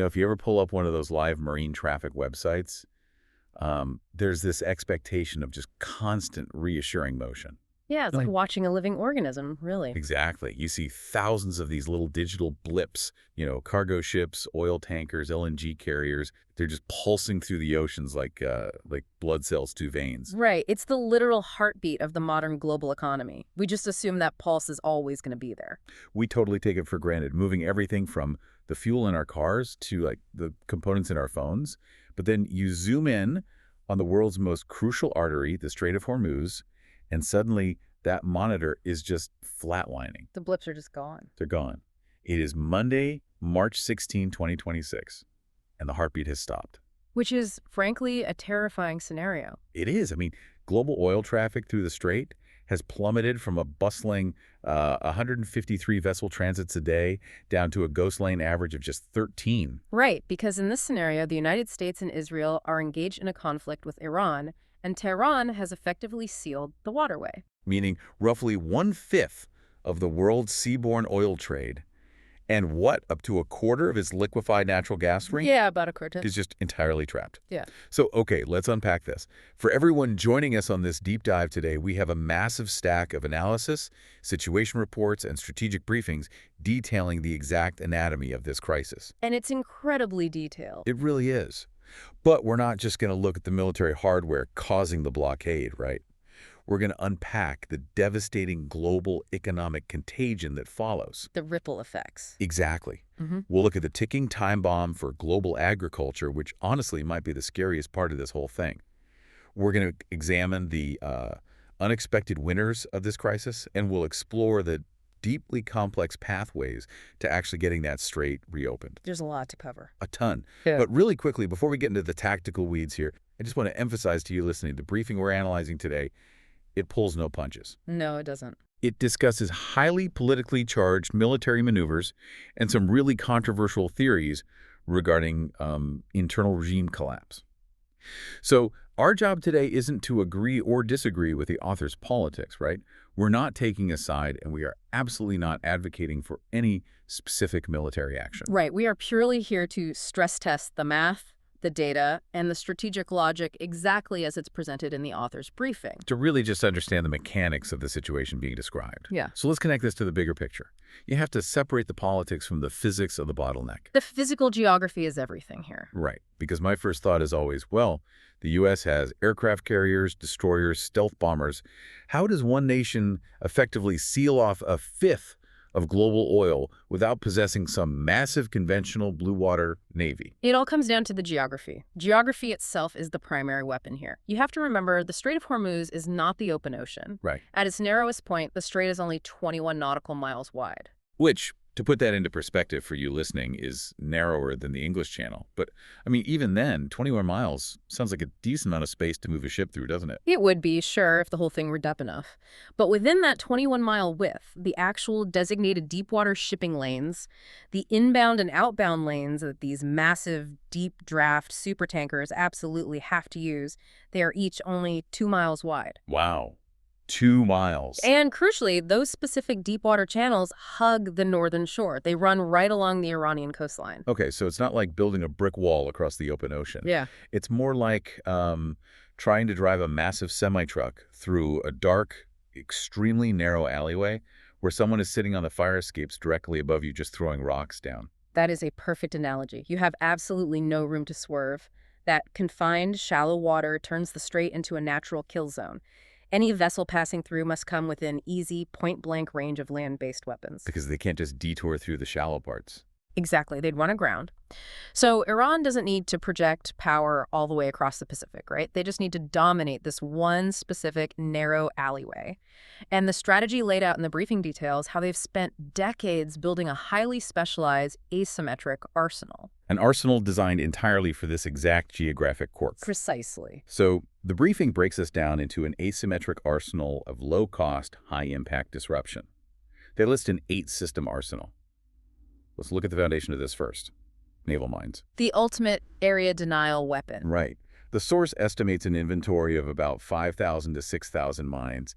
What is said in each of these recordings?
If you ever pull up one of those live marine traffic websites, there's this expectation of just constant reassuring motion. Yeah, it's like watching a living organism, really. Exactly. You see thousands of these little digital blips, cargo ships, oil tankers, LNG carriers. They're just pulsing through the oceans like blood cells to veins. Right. It's the literal heartbeat of the modern global economy. We just assume that pulse is always going to be there. We totally take it for granted, moving everything from the fuel in our cars to the components in our phones. But then you zoom in on the world's most crucial artery, the Strait of Hormuz, and suddenly that monitor is just flatlining. The blips are just gone. They're gone. It is Monday, March 16, 2026, and the heartbeat has stopped. Which is, frankly, a terrifying scenario. It is. I mean, global oil traffic through the Strait has plummeted from a bustling 153 vessel transits a day down to a ghost lane average of just 13. Right, because in this scenario, the United States and Israel are engaged in a conflict with Iran, and Tehran has effectively sealed the waterway. Meaning roughly 1/5 of the world's seaborne oil trade, and up to a quarter of its liquefied natural gas ring? Yeah, about a quarter. Is just entirely trapped. Yeah. So, okay, let's unpack this. For everyone joining us on this deep dive today, we have a massive stack of analysis, situation reports, and strategic briefings detailing the exact anatomy of this crisis. And it's incredibly detailed. It really is. But we're not just going to look at the military hardware causing the blockade, right? We're going to unpack the devastating global economic contagion that follows. The ripple effects. Exactly. We'll look at the ticking time bomb for global agriculture, which honestly might be the scariest part of this whole thing. We're going to examine the unexpected winners of this crisis, and we'll explore the deeply complex pathways to actually getting that strait reopened. There's a lot to cover. A ton. Yeah. But really quickly, before we get into the tactical weeds here, I just want to emphasize to you listening, the briefing we're analyzing today, it pulls no punches. No, it doesn't. It discusses highly politically charged military maneuvers and some really controversial theories regarding internal regime collapse. So our job today isn't to agree or disagree with the author's politics, right? We're not taking a side, and we are absolutely not advocating for any specific military action. Right. We are purely here to stress test the math, the data, and the strategic logic exactly as it's presented in the author's briefing. To really just understand the mechanics of the situation being described. Yeah. So let's connect this to the bigger picture. You have to separate the politics from the physics of the bottleneck. The physical geography is everything here. Right. Because my first thought is always, well, the U.S. has aircraft carriers, destroyers, stealth bombers. How does one nation effectively seal off a fifth of global oil without possessing some massive conventional blue water navy? It all comes down to the geography. Geography itself is the primary weapon here. You have to remember the Strait of Hormuz is not the open ocean. Right. At its narrowest point, the strait is only 21 nautical miles wide. Which, to put that into perspective for you listening, is narrower than the English Channel. But, I mean, even then, 21 miles sounds like a decent amount of space to move a ship through, doesn't it? It would be, sure, if the whole thing were deep enough. But within that 21-mile width, the actual designated deepwater shipping lanes, the inbound and outbound lanes that these massive, deep draft supertankers absolutely have to use, they are each only 2 miles wide. Wow. 2 miles. And crucially, those specific deepwater channels hug the northern shore. They run right along the Iranian coastline. Okay, so it's not like building a brick wall across the open ocean. Yeah. It's more like trying to drive a massive semi-truck through a dark, extremely narrow alleyway where someone is sitting on the fire escapes directly above you just throwing rocks down. That is a perfect analogy. You have absolutely no room to swerve. That confined, shallow water turns the strait into a natural kill zone. Any vessel passing through must come within easy, point-blank range of land-based weapons. Because they can't just detour through the shallow parts. Exactly. They'd run aground. So Iran doesn't need to project power all the way across the Pacific, right? They just need to dominate this one specific narrow alleyway. And the strategy laid out in the briefing details how they've spent decades building a highly specialized asymmetric arsenal. An arsenal designed entirely for this exact geographic quirk. Precisely. So the briefing breaks us down into an asymmetric arsenal of low-cost, high-impact disruption. They list an 8-system arsenal. Let's look at the foundation of this first. Naval mines. The ultimate area denial weapon. Right. The source estimates an inventory of about 5,000 to 6,000 mines.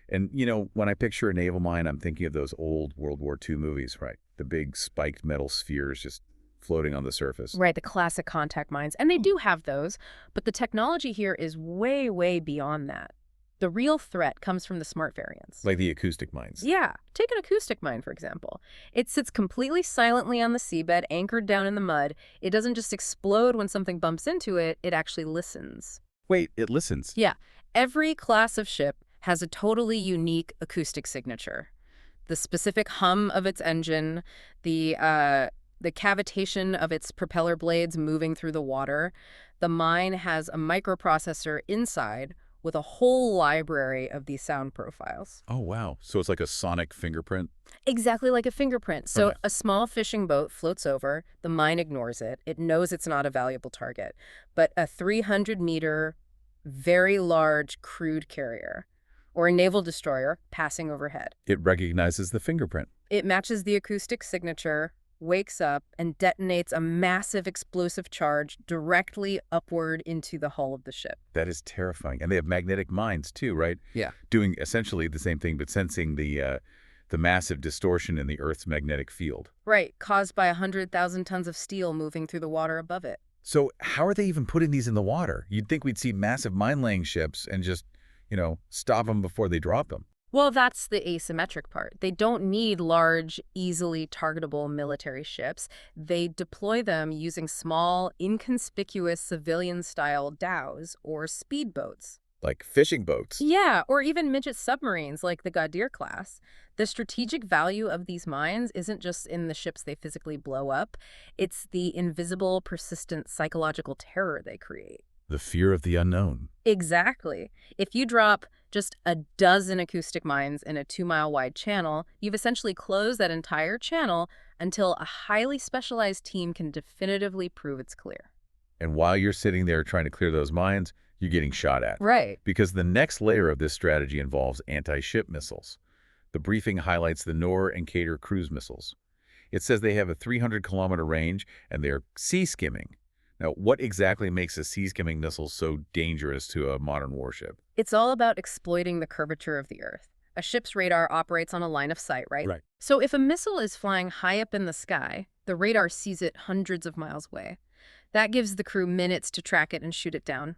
And, when I picture a naval mine, I'm thinking of those old World War II movies, right? The big spiked metal spheres just floating on the surface. Right, the classic contact mines. And they do have those, but the technology here is way, way beyond that. The real threat comes from the smart variants. Like the acoustic mines. Yeah, take an acoustic mine, for example. It sits completely silently on the seabed, anchored down in the mud. It doesn't just explode when something bumps into it, it actually listens. Wait, it listens. Yeah, every class of ship has a totally unique acoustic signature. The specific hum of its engine, the cavitation of its propeller blades moving through the water. The mine has a microprocessor inside with a whole library of these sound profiles. Oh, wow. So it's like a sonic fingerprint? Exactly like a fingerprint. So Okay. a small fishing boat floats over, the mine ignores it. It knows it's not a valuable target. But a 300-meter, very large crude carrier, or a naval destroyer passing overhead. It recognizes the fingerprint. It matches the acoustic signature, wakes up, and detonates a massive explosive charge directly upward into the hull of the ship. That is terrifying. And they have magnetic mines too, right? Yeah. Doing essentially the same thing, but sensing the massive distortion in the Earth's magnetic field. Right, caused by 100,000 tons of steel moving through the water above it. So how are they even putting these in the water? You'd think we'd see massive mine-laying ships and just, stop them before they drop them. Well, that's the asymmetric part. They don't need large, easily targetable military ships. They deploy them using small, inconspicuous civilian-style dhows or speedboats. Like fishing boats. Yeah, or even midget submarines like the Ghadir class. The strategic value of these mines isn't just in the ships they physically blow up. It's the invisible, persistent psychological terror they create. The fear of the unknown. Exactly. If you drop just a dozen acoustic mines in a 2-mile wide channel, you've essentially closed that entire channel until a highly specialized team can definitively prove it's clear. And while you're sitting there trying to clear those mines, you're getting shot at. Right. Because the next layer of this strategy involves anti-ship missiles. The briefing highlights the Nor and Kader cruise missiles. It says they have a 300-kilometer range and they're sea skimming. Now, what exactly makes a sea-skimming missile so dangerous to a modern warship? It's all about exploiting the curvature of the Earth. A ship's radar operates on a line of sight, right? Right. So if a missile is flying high up in the sky, the radar sees it hundreds of miles away. That gives the crew minutes to track it and shoot it down.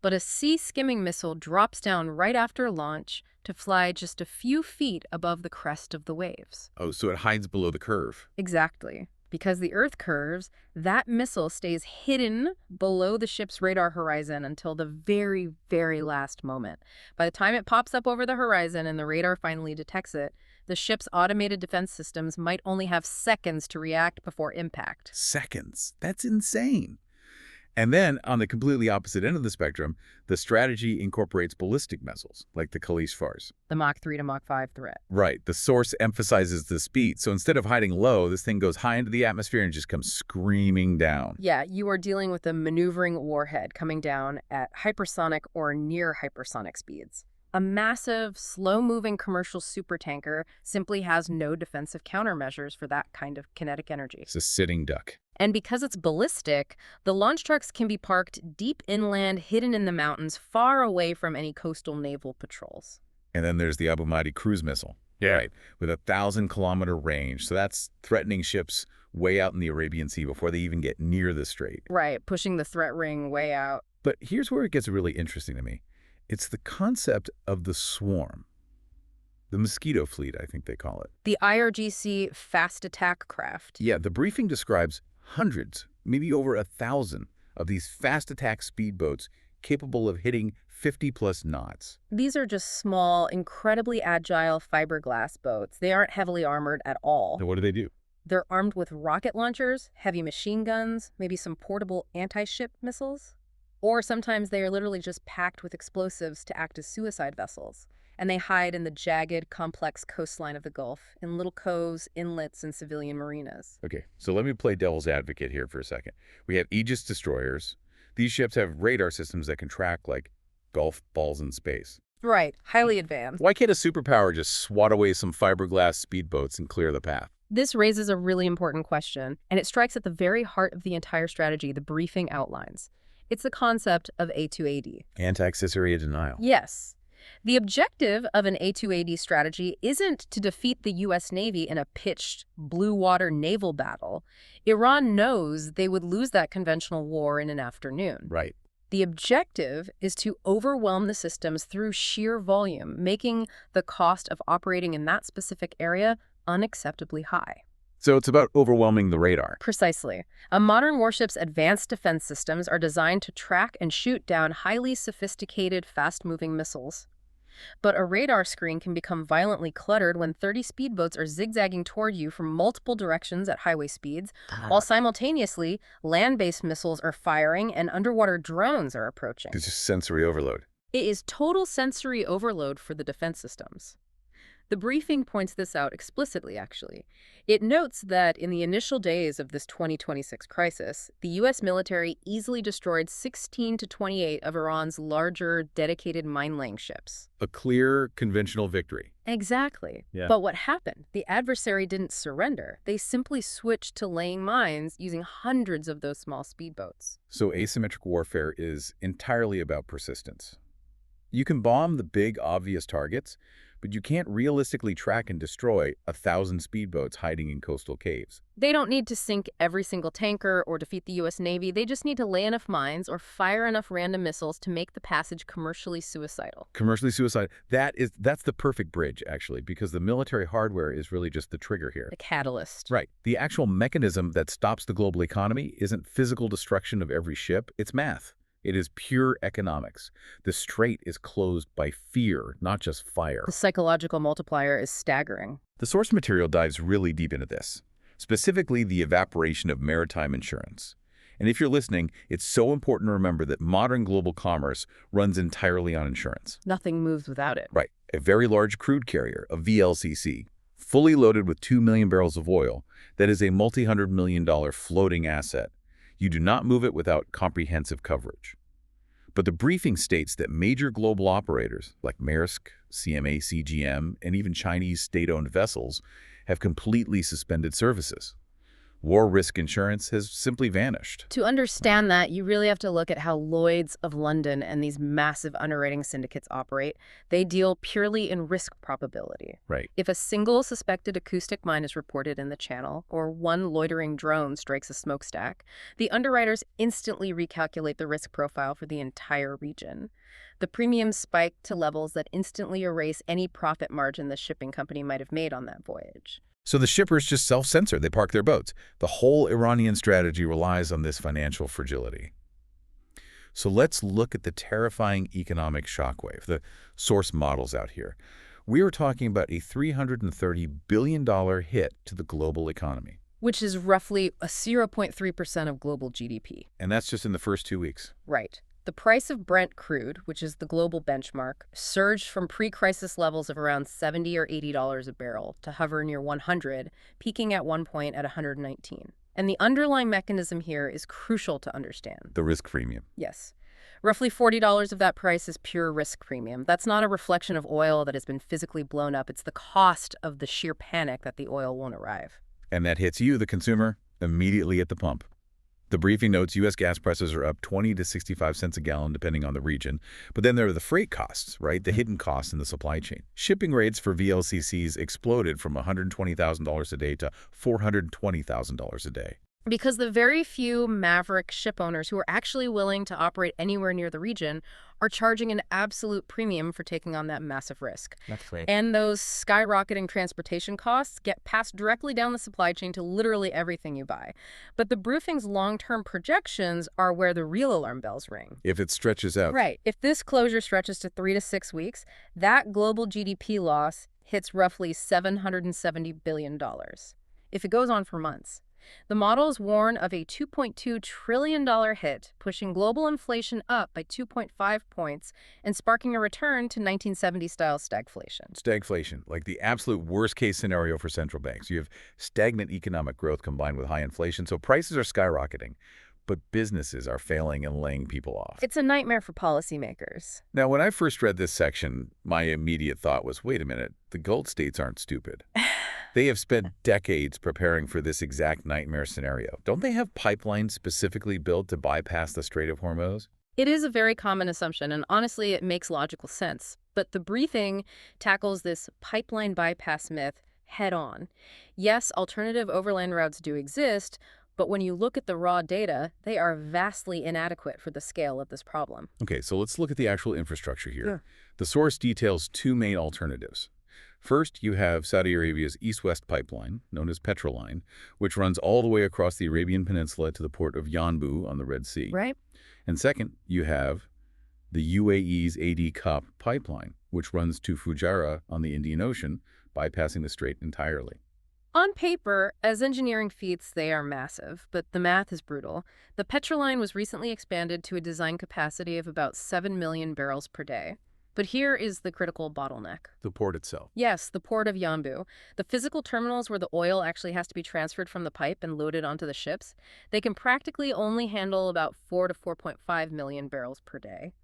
But a sea-skimming missile drops down right after launch to fly just a few feet above the crest of the waves. Oh, so it hides below the curve. Exactly. Because the Earth curves, that missile stays hidden below the ship's radar horizon until the very, very last moment. By the time it pops up over the horizon and the radar finally detects it, the ship's automated defense systems might only have seconds to react before impact. Seconds. That's insane. And then, on the completely opposite end of the spectrum, the strategy incorporates ballistic missiles, like the Khalish-Fars. The Mach 3 to Mach 5 threat. Right. The source emphasizes the speed. So instead of hiding low, this thing goes high into the atmosphere and just comes screaming down. Yeah, you are dealing with a maneuvering warhead coming down at hypersonic or near hypersonic speeds. A massive, slow-moving commercial supertanker simply has no defensive countermeasures for that kind of kinetic energy. It's a sitting duck. And because it's ballistic, the launch trucks can be parked deep inland, hidden in the mountains, far away from any coastal naval patrols. And then there's the Abu Mahdi cruise missile. Yeah. Right, with a 1,000-kilometer range. So that's threatening ships way out in the Arabian Sea before they even get near the strait. Right, pushing the threat ring way out. But here's where it gets really interesting to me. It's the concept of the swarm. The mosquito fleet, I think they call it. The IRGC fast attack craft. Yeah, the briefing describes hundreds, maybe over 1,000, of these fast attack speedboats capable of hitting 50-plus knots. These are just small, incredibly agile fiberglass boats. They aren't heavily armored at all. So what do? They're armed with rocket launchers, heavy machine guns, maybe some portable anti-ship missiles. Or sometimes they are literally just packed with explosives to act as suicide vessels. And they hide in the jagged, complex coastline of the Gulf, in little coves, inlets, and civilian marinas. Okay, so let me play devil's advocate here for a second. We have Aegis destroyers. These ships have radar systems that can track, like, golf balls in space. Right, highly advanced. Why can't a superpower just swat away some fiberglass speedboats and clear the path? This raises a really important question, and it strikes at the very heart of the entire strategy the briefing outlines. It's the concept of A2AD. Anti-accessory denial. Yes. The objective of an A2AD strategy isn't to defeat the U.S. Navy in a pitched blue water naval battle. Iran knows they would lose that conventional war in an afternoon. Right. The objective is to overwhelm the systems through sheer volume, making the cost of operating in that specific area unacceptably high. So it's about overwhelming the radar. Precisely. A modern warship's advanced defense systems are designed to track and shoot down highly sophisticated, fast-moving missiles. But a radar screen can become violently cluttered when 30 speedboats are zigzagging toward you from multiple directions at highway speeds, while simultaneously, land-based missiles are firing and underwater drones are approaching. It's just sensory overload. It is total sensory overload for the defense systems. The briefing points this out explicitly, actually. It notes that in the initial days of this 2026 crisis, the U.S. military easily destroyed 16 to 28 of Iran's larger, dedicated mine-laying ships. A clear, conventional victory. Exactly. Yeah. But what happened? The adversary didn't surrender. They simply switched to laying mines using hundreds of those small speedboats. So asymmetric warfare is entirely about persistence. You can bomb the big, obvious targets, but you can't realistically track and destroy 1,000 speedboats hiding in coastal caves. They don't need to sink every single tanker or defeat the U.S. Navy. They just need to lay enough mines or fire enough random missiles to make the passage commercially suicidal. Commercially suicide. That's the perfect bridge, actually, because the military hardware is really just the trigger here. The catalyst. Right. The actual mechanism that stops the global economy isn't physical destruction of every ship, it's math. It is pure economics. The strait is closed by fear, not just fire. The psychological multiplier is staggering. The source material dives really deep into this, specifically the evaporation of maritime insurance. And if you're listening, it's so important to remember that modern global commerce runs entirely on insurance. Nothing moves without it. Right. A very large crude carrier, a VLCC, fully loaded with 2 million barrels of oil, that is a multi-hundred-million-dollar floating asset. You do not move it without comprehensive coverage. But the briefing states that major global operators like Maersk, CMA CGM, and even Chinese state-owned vessels have completely suspended services. War risk insurance has simply vanished. To understand that, you really have to look at how Lloyd's of London and these massive underwriting syndicates operate. They deal purely in risk probability. Right. If a single suspected acoustic mine is reported in the channel, or one loitering drone strikes a smokestack, the underwriters instantly recalculate the risk profile for the entire region. The premiums spike to levels that instantly erase any profit margin the shipping company might have made on that voyage. So the shippers just self-censor. They park their boats. The whole Iranian strategy relies on this financial fragility. So let's look at the terrifying economic shockwave, the source models out here. We are talking about a $330 billion hit to the global economy. Which is roughly a 0.3% of global GDP. And that's just in the first 2 weeks. Right. The price of Brent crude, which is the global benchmark, surged from pre-crisis levels of around $70 or $80 a barrel to hover near 100, peaking at one point at 119. And the underlying mechanism here is crucial to understand. The risk premium. Yes. Roughly $40 of that price is pure risk premium. That's not a reflection of oil that has been physically blown up. It's the cost of the sheer panic that the oil won't arrive. And that hits you, the consumer, immediately at the pump. The briefing notes U.S. gas prices are up 20 to 65 cents a gallon, depending on the region. But then there are the freight costs, right? The hidden costs in the supply chain. Shipping rates for VLCCs exploded from $120,000 a day to $420,000 a day. Because the very few maverick ship owners who are actually willing to operate anywhere near the region are charging an absolute premium for taking on that massive risk. That's right. And those skyrocketing transportation costs get passed directly down the supply chain to literally everything you buy. But the briefing's long-term projections are where the real alarm bells ring. If it stretches out. Right. If this closure stretches to 3 to 6 weeks, that global GDP loss hits roughly $770 billion. If it goes on for months. The models warn of a $2.2 trillion hit, pushing global inflation up by 2.5 points and sparking a return to 1970-style stagflation. Stagflation, like the absolute worst-case scenario for central banks. You have stagnant economic growth combined with high inflation, so prices are skyrocketing. But businesses are failing and laying people off. It's a nightmare for policymakers. Now, when I first read this section, my immediate thought was, wait a minute, the Gulf states aren't stupid. They have spent decades preparing for this exact nightmare scenario. Don't they have pipelines specifically built to bypass the Strait of Hormuz? It is a very common assumption, and honestly, it makes logical sense. But the briefing tackles this pipeline bypass myth head on. Yes, alternative overland routes do exist, but when you look at the raw data, they are vastly inadequate for the scale of this problem. Okay, so let's look at the actual infrastructure here. Yeah. The source details two main alternatives. First, you have Saudi Arabia's east-west pipeline, known as Petroline, which runs all the way across the Arabian Peninsula to the port of Yanbu on the Red Sea. Right? And second, you have the UAE's AD pipeline, which runs to Fujairah on the Indian Ocean, bypassing the strait entirely. On paper, as engineering feats, they are massive, but the math is brutal. The Petroline was recently expanded to a design capacity of about 7 million barrels per day. But here is the critical bottleneck. The port itself. Yes, the port of Yanbu. The physical terminals where the oil actually has to be transferred from the pipe and loaded onto the ships, they can practically only handle about 4 to 4.5 million barrels per day.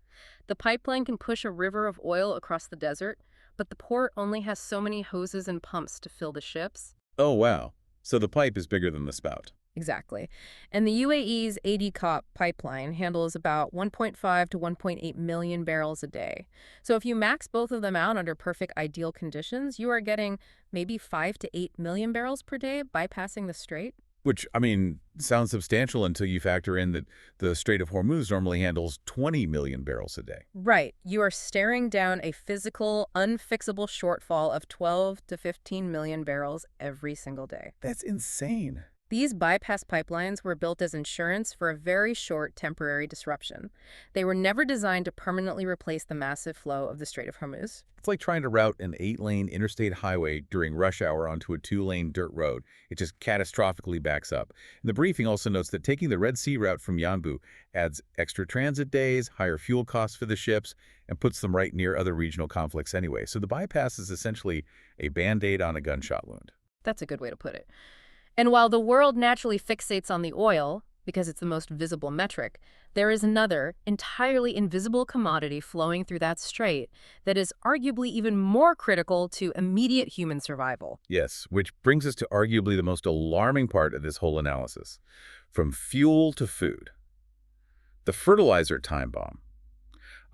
The pipeline can push a river of oil across the desert, but the port only has so many hoses and pumps to fill the ships. Oh, wow. So the pipe is bigger than the spout. Exactly. And the UAE's AD pipeline handles about 1.5 to 1.8 million barrels a day. So if you max both of them out under perfect ideal conditions, you are getting maybe 5 to 8 million barrels per day bypassing the strait. Which, I mean, sounds substantial until you factor in that the Strait of Hormuz normally handles 20 million barrels a day. Right. You are staring down a physical, unfixable shortfall of 12 to 15 million barrels every single day. That's insane. These bypass pipelines were built as insurance for a very short temporary disruption. They were never designed to permanently replace the massive flow of the Strait of Hormuz. It's like trying to route an 8-lane interstate highway during rush hour onto a 2-lane dirt road. It just catastrophically backs up. And the briefing also notes that taking the Red Sea route from Yanbu adds extra transit days, higher fuel costs for the ships, and puts them right near other regional conflicts anyway. So the bypass is essentially a Band-Aid on a gunshot wound. That's a good way to put it. And while the world naturally fixates on the oil, because it's the most visible metric, there is another, entirely invisible commodity flowing through that strait that is arguably even more critical to immediate human survival. Yes, which brings us to arguably the most alarming part of this whole analysis. From fuel to food. The fertilizer time bomb.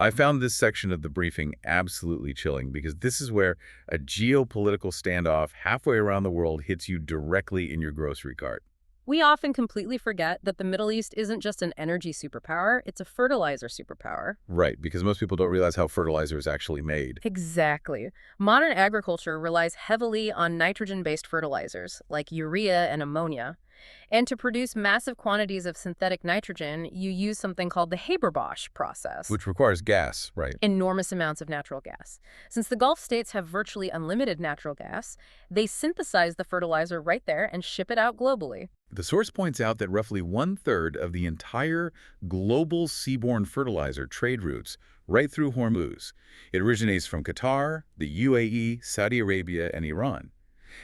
I found this section of the briefing absolutely chilling because this is where a geopolitical standoff halfway around the world hits you directly in your grocery cart. We often completely forget that the Middle East isn't just an energy superpower, it's a fertilizer superpower. Right, because most people don't realize how fertilizer is actually made. Exactly. Modern agriculture relies heavily on nitrogen-based fertilizers, like urea and ammonia. And to produce massive quantities of synthetic nitrogen, you use something called the Haber-Bosch process. Which requires gas, right? Enormous amounts of natural gas. Since the Gulf states have virtually unlimited natural gas, they synthesize the fertilizer right there and ship it out globally. The source points out that roughly 1/3 of the entire global seaborne fertilizer trade routes right through Hormuz. It originates from Qatar, the UAE, Saudi Arabia, and Iran.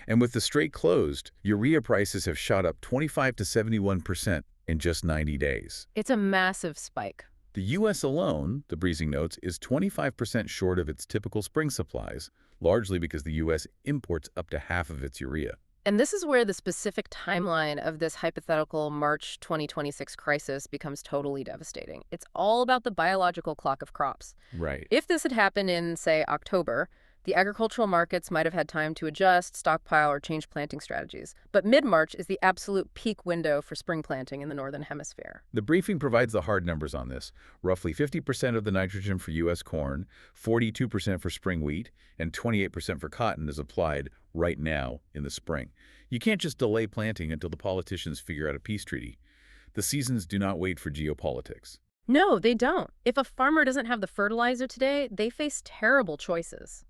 And with the strait closed, urea prices have shot up 25 to 71% in just 90 days. It's a massive spike. The U.S. alone, the briefing notes, is 25% short of its typical spring supplies, largely because the U.S. imports up to half of its urea. And this is where the specific timeline of this hypothetical March 2026 crisis becomes totally devastating. It's all about the biological clock of crops. Right. If this had happened in, say, October, the agricultural markets might have had time to adjust, stockpile, or change planting strategies. But mid-March is the absolute peak window for spring planting in the Northern Hemisphere. The briefing provides the hard numbers on this. Roughly 50% of the nitrogen for U.S. corn, 42% for spring wheat, and 28% for cotton is applied right now in the spring. You can't just delay planting until the politicians figure out a peace treaty. The seasons do not wait for geopolitics. No, they don't. If a farmer doesn't have the fertilizer today, they face terrible choices.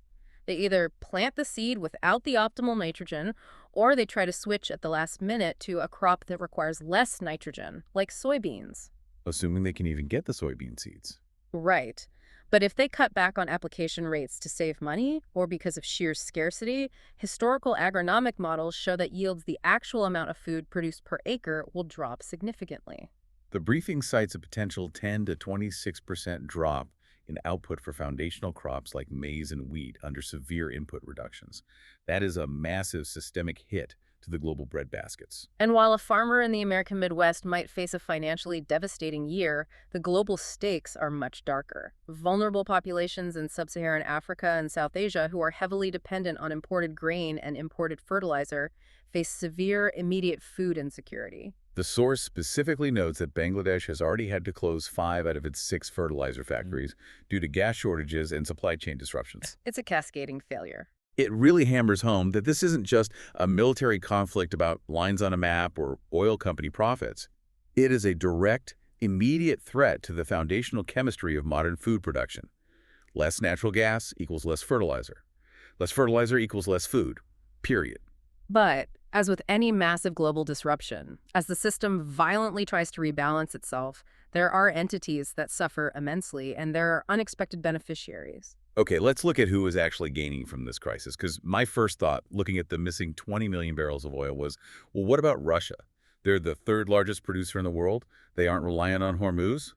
They either plant the seed without the optimal nitrogen, or they try to switch at the last minute to a crop that requires less nitrogen, like soybeans. Assuming they can even get the soybean seeds. Right. But if they cut back on application rates to save money, or because of sheer scarcity, historical agronomic models show that yields the actual amount of food produced per acre will drop significantly. The briefing cites a potential 10 to 26% drop in output for foundational crops like maize and wheat under severe input reductions. That is a massive systemic hit to the global breadbaskets. And while a farmer in the American Midwest might face a financially devastating year, the global stakes are much darker. Vulnerable populations in sub-Saharan Africa and South Asia who are heavily dependent on imported grain and imported fertilizer face severe immediate food insecurity. The source specifically notes that Bangladesh has already had to close 5 out of its 6 fertilizer factories due to gas shortages and supply chain disruptions. It's a cascading failure. It really hammers home that this isn't just a military conflict about lines on a map or oil company profits. It is a direct, immediate threat to the foundational chemistry of modern food production. Less natural gas equals less fertilizer. Less fertilizer equals less food, period. But, as with any massive global disruption, as the system violently tries to rebalance itself, there are entities that suffer immensely, and there are unexpected beneficiaries. Okay, let's look at who is actually gaining from this crisis, because my first thought, looking at the missing 20 million barrels of oil, was, well, what about Russia? They're the 3rd largest producer in the world. They aren't reliant on Hormuz.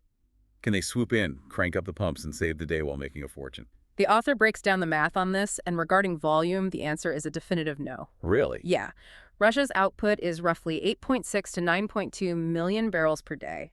Can they swoop in, crank up the pumps, and save the day while making a fortune? The author breaks down the math on this, and regarding volume, the answer is a definitive no. Really? Yeah. Russia's output is roughly 8.6 to 9.2 million barrels per day.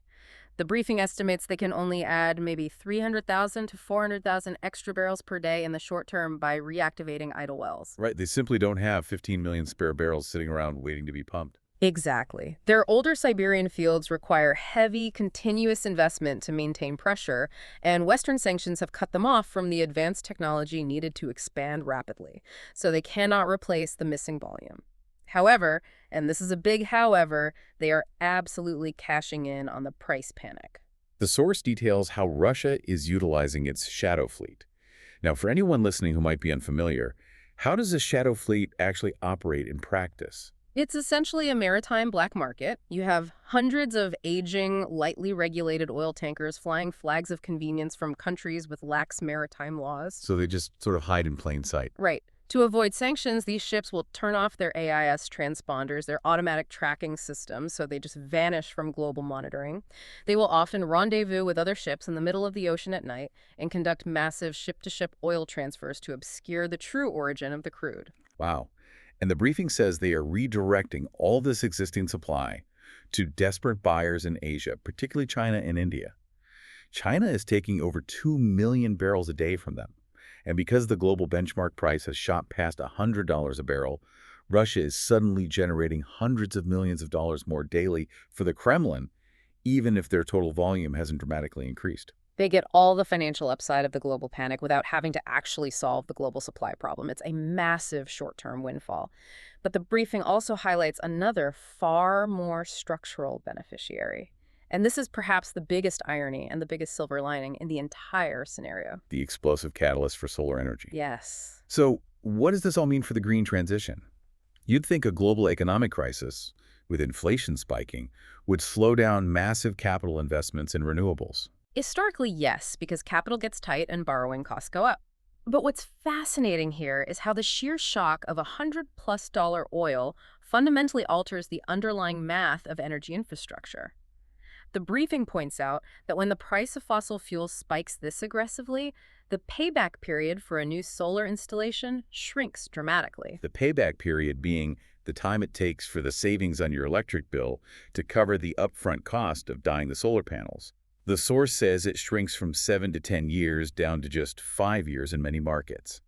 The briefing estimates they can only add maybe 300,000 to 400,000 extra barrels per day in the short term by reactivating idle wells. Right, they simply don't have 15 million spare barrels sitting around waiting to be pumped. Exactly. Their older Siberian fields require heavy, continuous investment to maintain pressure, and Western sanctions have cut them off from the advanced technology needed to expand rapidly, so they cannot replace the missing volume. However, and this is a big however, they are absolutely cashing in on the price panic. The source details how Russia is utilizing its shadow fleet. Now, for anyone listening who might be unfamiliar, how does a shadow fleet actually operate in practice? It's essentially a maritime black market. You have hundreds of aging, lightly regulated oil tankers flying flags of convenience from countries with lax maritime laws. So they just sort of hide in plain sight. Right. To avoid sanctions, these ships will turn off their AIS transponders, their automatic tracking systems, so they just vanish from global monitoring. They will often rendezvous with other ships in the middle of the ocean at night and conduct massive ship-to-ship oil transfers to obscure the true origin of the crude. Wow. And the briefing says they are redirecting all this existing supply to desperate buyers in Asia, particularly China and India. China is taking over 2 million barrels a day from them. And because the global benchmark price has shot past $100 a barrel, Russia is suddenly generating hundreds of millions of dollars more daily for the Kremlin, even if their total volume hasn't dramatically increased. They get all the financial upside of the global panic without having to actually solve the global supply problem. It's a massive short-term windfall. But the briefing also highlights another far more structural beneficiary. And this is perhaps the biggest irony and the biggest silver lining in the entire scenario. The explosive catalyst for solar energy. Yes. So what does this all mean for the green transition? You'd think a global economic crisis, with inflation spiking, would slow down massive capital investments in renewables. Historically, yes, because capital gets tight and borrowing costs go up. But what's fascinating here is how the sheer shock of $100+ oil fundamentally alters the underlying math of energy infrastructure. The briefing points out that when the price of fossil fuels spikes this aggressively, the payback period for a new solar installation shrinks dramatically. The payback period being the time it takes for the savings on your electric bill to cover the upfront cost of dyeing the solar panels. The source says it shrinks from 7 to 10 years down to just 5 years in many markets.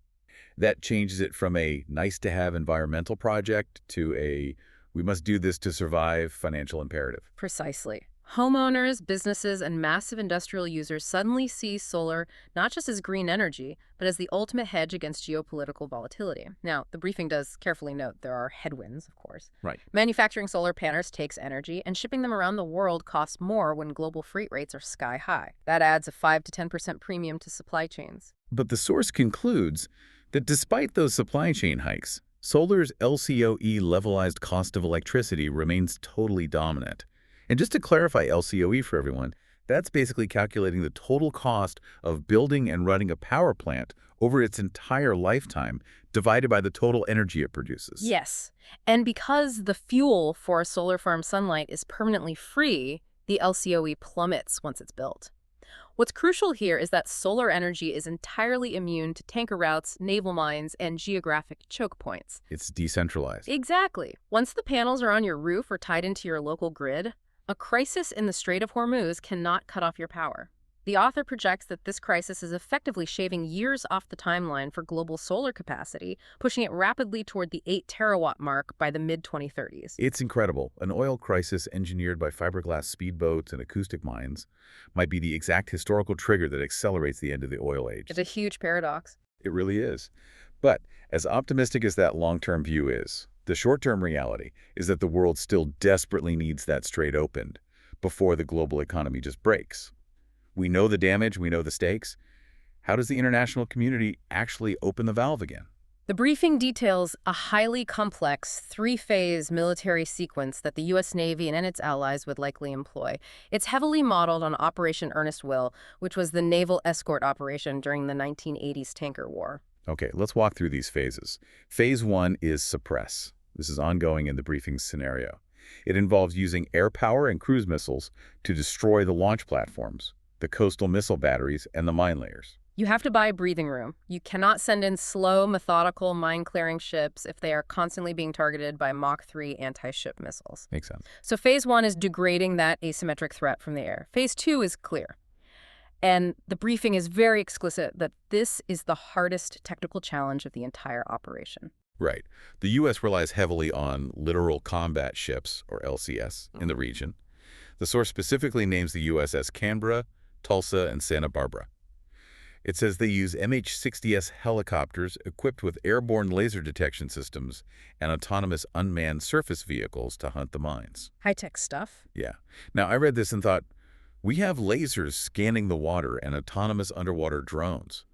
That changes it from a nice-to-have environmental project to a we must do this to survive financial imperative. Precisely. Homeowners, businesses, and massive industrial users suddenly see solar not just as green energy, but as the ultimate hedge against geopolitical volatility. Now, the briefing does carefully note there are headwinds, of course. Right. Manufacturing solar panels takes energy, and shipping them around the world costs more when global freight rates are sky high. That adds a 5 to 10% premium to supply chains. But the source concludes that despite those supply chain hikes, solar's LCOE levelized cost of electricity remains totally dominant. And just to clarify LCOE for everyone, that's basically calculating the total cost of building and running a power plant over its entire lifetime, divided by the total energy it produces. Yes. And because the fuel for a solar farm sunlight is permanently free, the LCOE plummets once it's built. What's crucial here is that solar energy is entirely immune to tanker routes, naval mines, and geographic choke points. It's decentralized. Exactly. Once the panels are on your roof or tied into your local grid, a crisis in the Strait of Hormuz cannot cut off your power. The author projects that this crisis is effectively shaving years off the timeline for global solar capacity, pushing it rapidly toward the 8 terawatt mark by the mid-2030s. It's incredible. An oil crisis engineered by fiberglass speedboats and acoustic mines might be the exact historical trigger that accelerates the end of the oil age. It's a huge paradox. It really is. But as optimistic as that long-term view is, the short-term reality is that the world still desperately needs that strait opened before the global economy just breaks. We know the damage, we know the stakes. How does the international community actually open the valve again? The briefing details a highly complex three-phase military sequence that the U.S. Navy and its allies would likely employ. It's heavily modeled on Operation Earnest Will, which was the naval escort operation during the 1980s tanker war. Okay, let's walk through these phases. Phase 1 is suppress. This is ongoing in the briefing scenario. It involves using air power and cruise missiles to destroy the launch platforms, the coastal missile batteries, and the mine layers. You have to buy breathing room. You cannot send in slow, methodical mine-clearing ships if they are constantly being targeted by Mach 3 anti-ship missiles. Makes sense. So phase 1 is degrading that asymmetric threat from the air. Phase 2 is clear. And the briefing is very explicit that this is the hardest technical challenge of the entire operation. Right. The U.S. relies heavily on littoral combat ships, or LCS, in the region. The source specifically names the USS Canberra, Tulsa, and Santa Barbara. It says they use MH-60S helicopters equipped with airborne laser detection systems and autonomous unmanned surface vehicles to hunt the mines. High-tech stuff. Yeah. Now, I read this and thought, we have lasers scanning the water and autonomous underwater drones.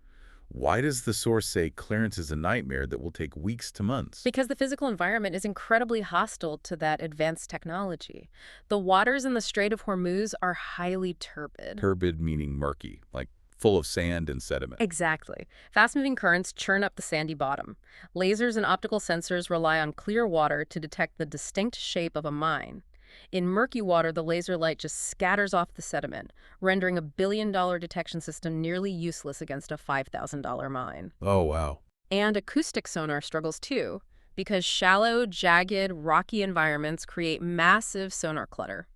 Why does the source say clearance is a nightmare that will take weeks to months? Because the physical environment is incredibly hostile to that advanced technology. The waters in the Strait of Hormuz are highly turbid. Turbid meaning murky, like full of sand and sediment. Exactly. Fast-moving currents churn up the sandy bottom. Lasers and optical sensors rely on clear water to detect the distinct shape of a mine. In murky water, the laser light just scatters off the sediment, rendering a billion-dollar detection system nearly useless against a $5,000 mine. Oh, wow. And acoustic sonar struggles too, because shallow, jagged, rocky environments create massive sonar clutter.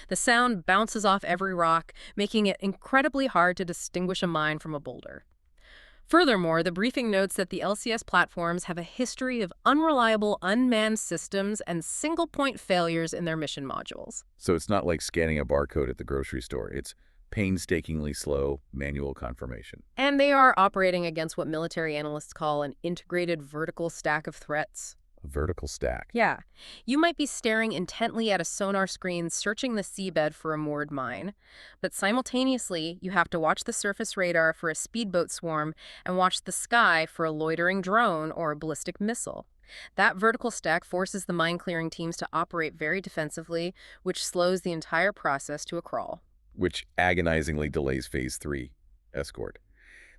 The sound bounces off every rock, making it incredibly hard to distinguish a mine from a boulder. Furthermore, the briefing notes that the LCS platforms have a history of unreliable unmanned systems and single-point failures in their mission modules. So it's not like scanning a barcode at the grocery store. It's painstakingly slow manual confirmation. And they are operating against what military analysts call an integrated vertical stack of threats. A vertical stack. Yeah. You might be staring intently at a sonar screen searching the seabed for a moored mine, but simultaneously you have to watch the surface radar for a speedboat swarm and watch the sky for a loitering drone or a ballistic missile. That vertical stack forces the mine-clearing teams to operate very defensively, which slows the entire process to a crawl. Which agonizingly delays Phase 3, escort.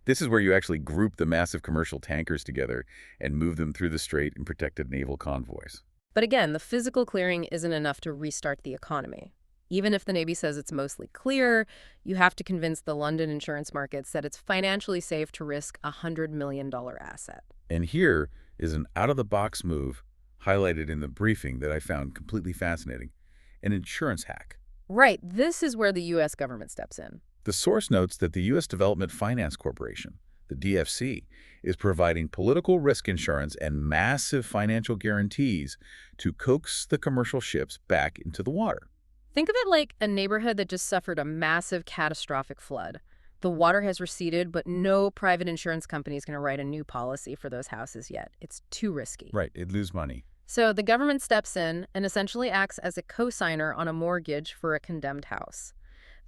This is where you actually group the massive commercial tankers together and move them through the strait in protected naval convoys. But again, the physical clearing isn't enough to restart the economy. Even if the Navy says it's mostly clear, you have to convince the London insurance markets that it's financially safe to risk a $100 million asset. And here is an out-of-the-box move highlighted in the briefing that I found completely fascinating, an insurance hack. Right, this is where the U.S. government steps in. The source notes that the U.S. Development Finance Corporation, the DFC, is providing political risk insurance and massive financial guarantees to coax the commercial ships back into the water. Think of it like a neighborhood that just suffered a massive catastrophic flood. The water has receded, but no private insurance company is going to write a new policy for those houses yet. It's too risky. Right, it'd lose money. So the government steps in and essentially acts as a co-signer on a mortgage for a condemned house.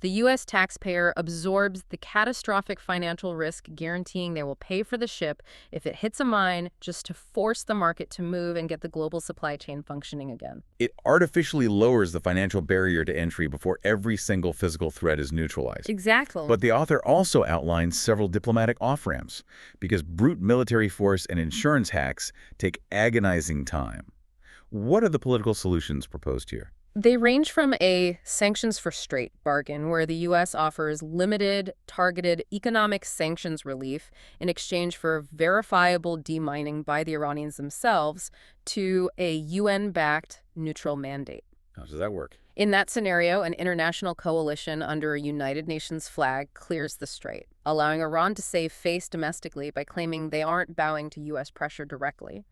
The U.S. taxpayer absorbs the catastrophic financial risk, guaranteeing they will pay for the ship if it hits a mine, just to force the market to move and get the global supply chain functioning again. It artificially lowers the financial barrier to entry before every single physical threat is neutralized. Exactly. But the author also outlines several diplomatic off-ramps, because brute military force and insurance hacks take agonizing time. What are the political solutions proposed here? They range from a sanctions for straight bargain, where the U.S. offers limited, targeted economic sanctions relief in exchange for verifiable demining by the Iranians themselves, to a UN-backed neutral mandate. How does that work? In that scenario, an international coalition under a United Nations flag clears the strait, allowing Iran to save face domestically by claiming they aren't bowing to U.S. pressure directly.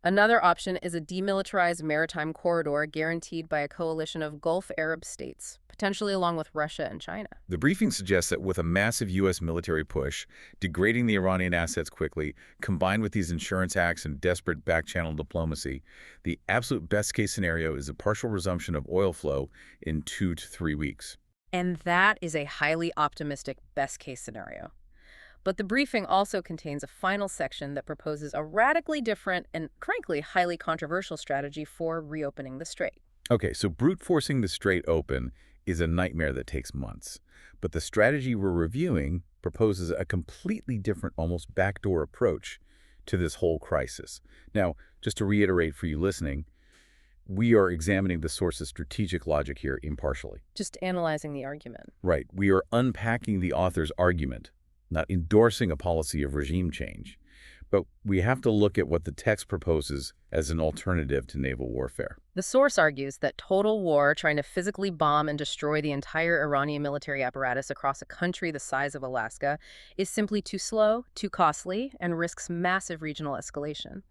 Another option is a demilitarized maritime corridor guaranteed by a coalition of Gulf Arab states, potentially along with Russia and China. The briefing suggests that with a massive U.S. military push, degrading the Iranian assets quickly, combined with these insurance acts and desperate back-channel diplomacy, the absolute best-case scenario is a partial resumption of oil flow in 2 to 3 weeks. And that is a highly optimistic best-case scenario. But the briefing also contains a final section that proposes a radically different and, frankly, highly controversial strategy for reopening the strait. Okay, so brute forcing the strait open is a nightmare that takes months. But the strategy we're reviewing proposes a completely different, almost backdoor approach to this whole crisis. Now, just to reiterate for you listening, we are examining the source's strategic logic here impartially. Just analyzing the argument. Right. We are unpacking the author's argument, not endorsing a policy of regime change. But we have to look at what the text proposes as an alternative to naval warfare. The source argues that total war, trying to physically bomb and destroy the entire Iranian military apparatus across a country the size of Alaska, is simply too slow, too costly, and risks massive regional escalation.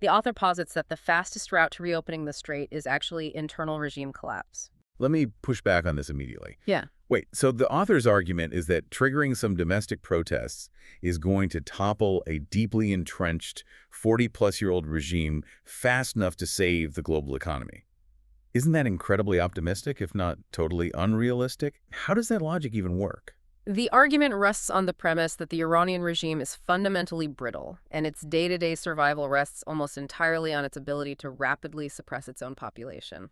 The author posits that the fastest route to reopening the strait is actually internal regime collapse. Let me push back on this immediately. Yeah. Wait, so the author's argument is that triggering some domestic protests is going to topple a deeply entrenched 40-plus-year-old regime fast enough to save the global economy. Isn't that incredibly optimistic, if not totally unrealistic? How does that logic even work? The argument rests on the premise that the Iranian regime is fundamentally brittle, and its day-to-day survival rests almost entirely on its ability to rapidly suppress its own population.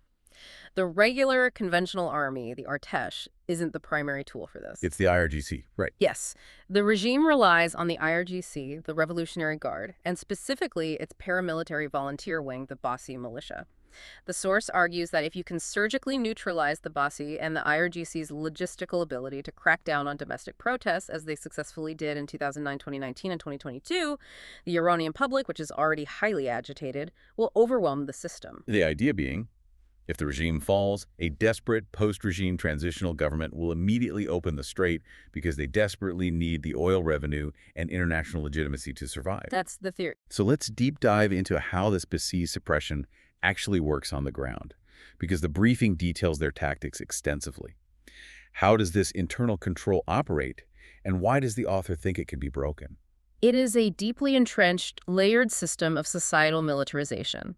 The regular conventional army, the Artesh, isn't the primary tool for this. It's the IRGC, right? Yes. The regime relies on the IRGC, the Revolutionary Guard, and specifically its paramilitary volunteer wing, the Bassi militia. The source argues that if you can surgically neutralize the Bassi and the IRGC's logistical ability to crack down on domestic protests, as they successfully did in 2009, 2019, and 2022, the Iranian public, which is already highly agitated, will overwhelm the system. The idea being, if the regime falls, a desperate post-regime transitional government will immediately open the strait because they desperately need the oil revenue and international legitimacy to survive. That's the theory. So let's deep dive into how this besiege suppression actually works on the ground, because the briefing details their tactics extensively. How does this internal control operate, and why does the author think it can be broken? It is a deeply entrenched, layered system of societal militarization.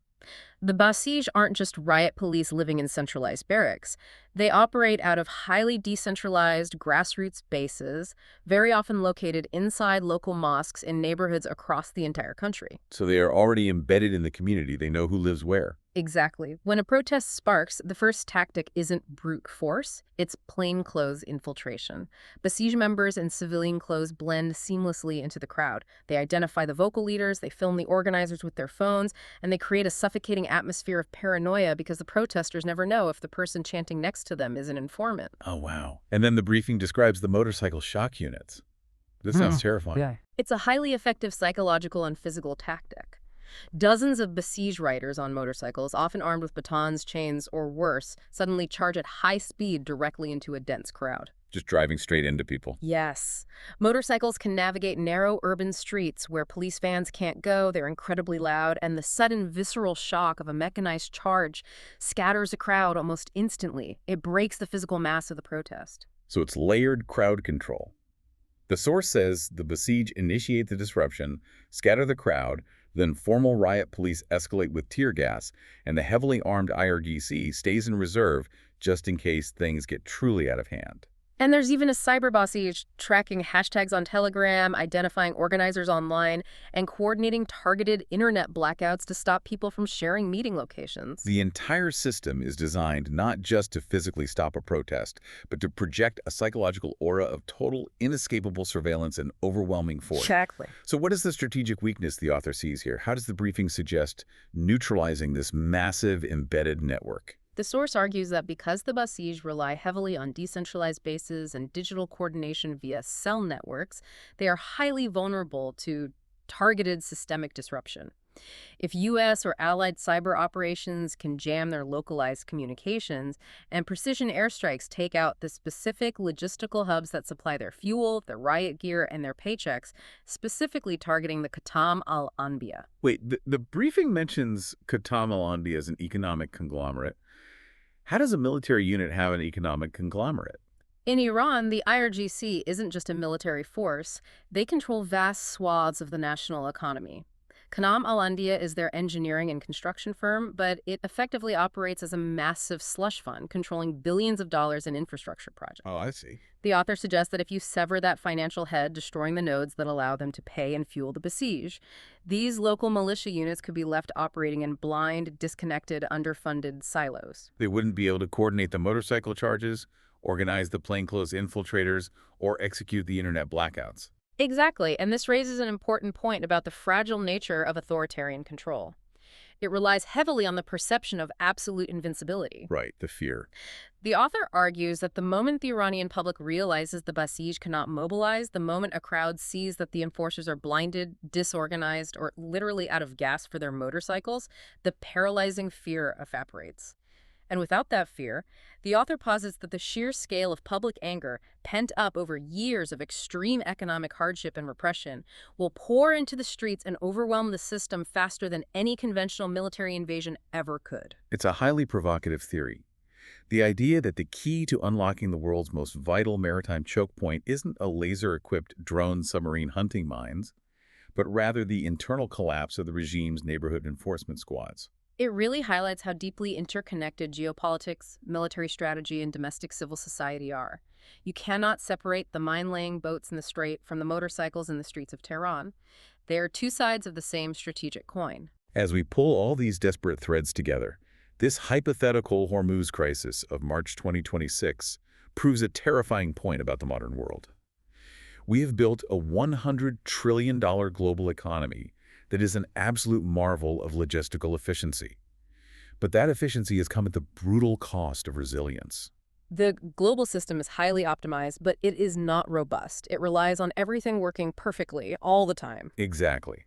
The Basij aren't just riot police living in centralized barracks. They operate out of highly decentralized grassroots bases, very often located inside local mosques in neighborhoods across the entire country. So they are already embedded in the community. They know who lives where. Exactly. When a protest sparks, the first tactic isn't brute force, it's plainclothes infiltration. Basij members in civilian clothes blend seamlessly into the crowd. They identify the vocal leaders, they film the organizers with their phones, and they create a suffocating atmosphere of paranoia because the protesters never know if the person chanting next to them is an informant. Oh, wow. And then the briefing describes the motorcycle shock units. This sounds terrifying. Yeah. It's a highly effective psychological and physical tactic. Dozens of besieged riders on motorcycles, often armed with batons, chains, or worse, suddenly charge at high speed directly into a dense crowd. Just driving straight into people. Yes. Motorcycles can navigate narrow urban streets where police vans can't go, they're incredibly loud, and the sudden visceral shock of a mechanized charge scatters a crowd almost instantly. It breaks the physical mass of the protest. So it's layered crowd control. The source says the besieged initiate the disruption, scatter the crowd, then formal riot police escalate with tear gas, and the heavily armed IRGC stays in reserve just in case things get truly out of hand. And there's even a cyber Basij tracking hashtags on Telegram, identifying organizers online, and coordinating targeted internet blackouts to stop people from sharing meeting locations. The entire system is designed not just to physically stop a protest, but to project a psychological aura of total, inescapable surveillance and overwhelming force. Exactly. So what is the strategic weakness the author sees here? How does the briefing suggest neutralizing this massive embedded network? The source argues that because the Basij rely heavily on decentralized bases and digital coordination via cell networks, they are highly vulnerable to targeted systemic disruption. If U.S. or allied cyber operations can jam their localized communications and precision airstrikes take out the specific logistical hubs that supply their fuel, their riot gear, and their paychecks, specifically targeting the Qatam al-Anbiya. Wait, the briefing mentions Qatam al-Anbi as an economic conglomerate. How does a military unit have an economic conglomerate? In Iran, the IRGC isn't just a military force. They control vast swaths of the national economy. Qanam Al-Andiya is their engineering and construction firm, but it effectively operates as a massive slush fund, controlling billions of dollars in infrastructure projects. Oh, I see. The author suggests that if you sever that financial head, destroying the nodes that allow them to pay and fuel the besiege, these local militia units could be left operating in blind, disconnected, underfunded silos. They wouldn't be able to coordinate the motorcycle charges, organize the plainclothes infiltrators, or execute the internet blackouts. Exactly, and this raises an important point about the fragile nature of authoritarian control. It relies heavily on the perception of absolute invincibility. Right, the fear. The author argues that the moment the Iranian public realizes the Basij cannot mobilize, the moment a crowd sees that the enforcers are blinded, disorganized, or literally out of gas for their motorcycles, the paralyzing fear evaporates. And without that fear, the author posits that the sheer scale of public anger, pent up over years of extreme economic hardship and repression, will pour into the streets and overwhelm the system faster than any conventional military invasion ever could. It's a highly provocative theory. The idea that the key to unlocking the world's most vital maritime choke point isn't a laser-equipped drone submarine hunting mines, but rather the internal collapse of the regime's neighborhood enforcement squads. It really highlights how deeply interconnected geopolitics, military strategy, and domestic civil society are. You cannot separate the mine-laying boats in the strait from the motorcycles in the streets of Tehran. They are two sides of the same strategic coin. As we pull all these desperate threads together, this hypothetical Hormuz crisis of March 2026 proves a terrifying point about the modern world. We have built a $100 trillion global economy that is an absolute marvel of logistical efficiency. But that efficiency has come at the brutal cost of resilience. The global system is highly optimized, but it is not robust. It relies on everything working perfectly all the time. Exactly.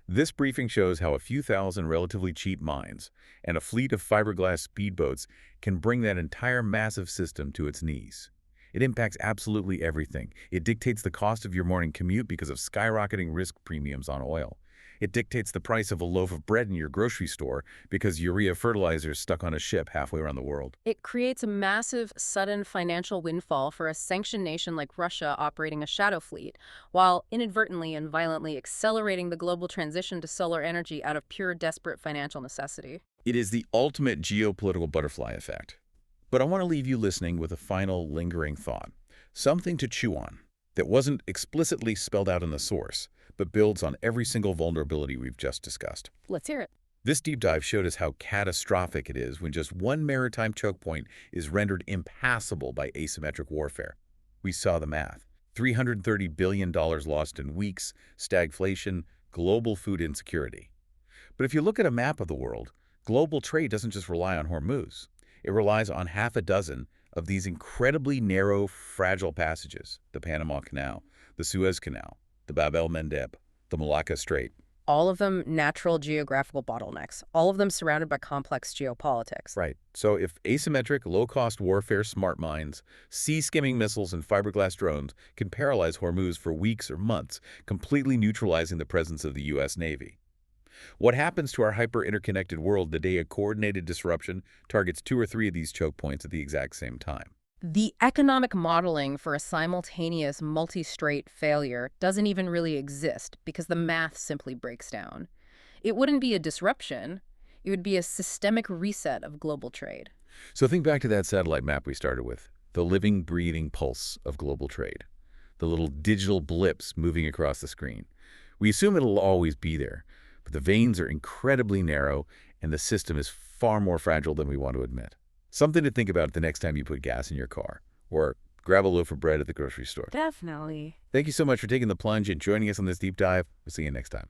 This briefing shows how a few thousand relatively cheap mines and a fleet of fiberglass speedboats can bring that entire massive system to its knees. It impacts absolutely everything. It dictates the cost of your morning commute because of skyrocketing risk premiums on oil. It dictates the price of a loaf of bread in your grocery store because urea fertilizer is stuck on a ship halfway around the world. It creates a massive, sudden financial windfall for a sanctioned nation like Russia operating a shadow fleet, while inadvertently and violently accelerating the global transition to solar energy out of pure, desperate financial necessity. It is the ultimate geopolitical butterfly effect. But I want to leave you listening with a final lingering thought, something to chew on that wasn't explicitly spelled out in the source, but builds on every single vulnerability we've just discussed. Let's hear it. This deep dive showed us how catastrophic it is when just one maritime choke point is rendered impassable by asymmetric warfare. We saw the math. $330 billion lost in weeks, stagflation, global food insecurity. But if you look at a map of the world, global trade doesn't just rely on Hormuz. It relies on half a dozen of these incredibly narrow, fragile passages: the Panama Canal, the Suez Canal, the Bab el-Mandeb, the Malacca Strait. All of them natural geographical bottlenecks, all of them surrounded by complex geopolitics. Right. So if asymmetric, low-cost warfare smart mines, sea-skimming missiles, and fiberglass drones can paralyze Hormuz for weeks or months, completely neutralizing the presence of the U.S. Navy, what happens to our hyper-interconnected world the day a coordinated disruption targets 2 or 3 of these choke points at the exact same time? The economic modeling for a simultaneous multi-strait failure doesn't even really exist because the math simply breaks down. It wouldn't be a disruption. It would be a systemic reset of global trade. So think back to that satellite map we started with, the living, breathing pulse of global trade, the little digital blips moving across the screen. We assume it'll always be there, but the veins are incredibly narrow and the system is far more fragile than we want to admit. Something to think about the next time you put gas in your car, or grab a loaf of bread at the grocery store. Definitely. Thank you so much for taking the plunge and joining us on this deep dive. We'll see you next time.